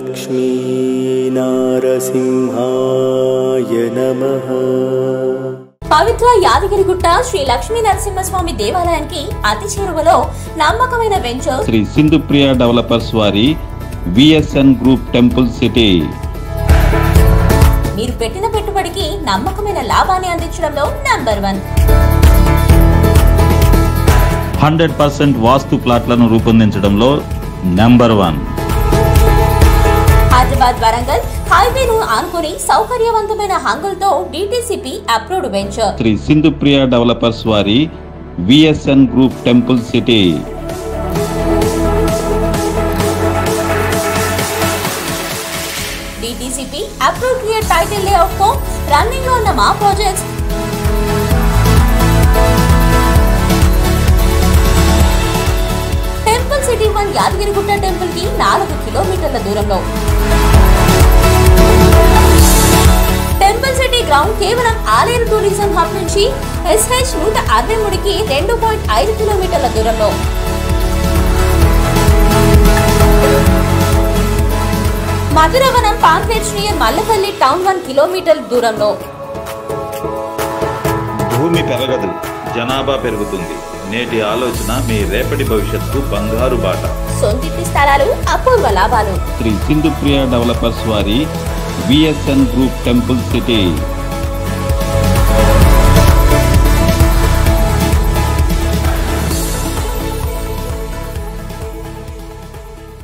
लक्ष्मी नारसिंहाय नमः। పవిత్ర యాదగిరిగుట్ట శ్రీ లక్ష్మీ నరసింహస్వామి దేవాలయానికి అతి చేరువలో నమ్మకమైన వెంచర్ శ్రీ సింధుప్రియ డెవలపర్స్ వారి విఎస్ఎన్ గ్రూప్ టెంపుల్ సిటీ. మీరు పెట్టిన పెట్టుబడికి నమ్మకమైన లాభాన్ని అందించడంలో నంబర్ 1. 100% వాస్తు ప్లాట్లను రూపొందించడంలో నంబర్ 1. హైదరాబాద్ వరంగల్ హైవేను ఆనుకుని సౌకర్యవంతమైన హంగులతో DTCP approved venture Sri Sindhupriya developers వారి VSN group temple city. DTCP approved clear title layout తో రన్నింగ్ లో ఉన్న మా projects temple city 1 Yadagirigutta temple కి 4 కిలోమీటర్ల దూరంలో. టెంపుల్ సిటీ గ్రౌండ్ కేవలం ఆలేరు టూరిజం హబ్ నుంచి SH 163కి 2.5 కిలోమీటర్ల దూరంలో. మధురవనం పాంక్రెడ్జ్ నియర్ మల్లపల్లి టౌన్ 1 కిలోమీటర్ దూరంలో. భూమి పెరగదు, జనాభా పెరుగుతుంది. నేటి ఆలోచన మీ రేపటి భవిష్యత్తు బంగారు బాట. సొంతింటి స్థలాలు అపూర్వ లాభాలు. శ్రీ సింధుప్రియ డెవలపర్స్ వారి విఎస్ఎన్ గ్రూప్ టెంపుల్ సిటీ.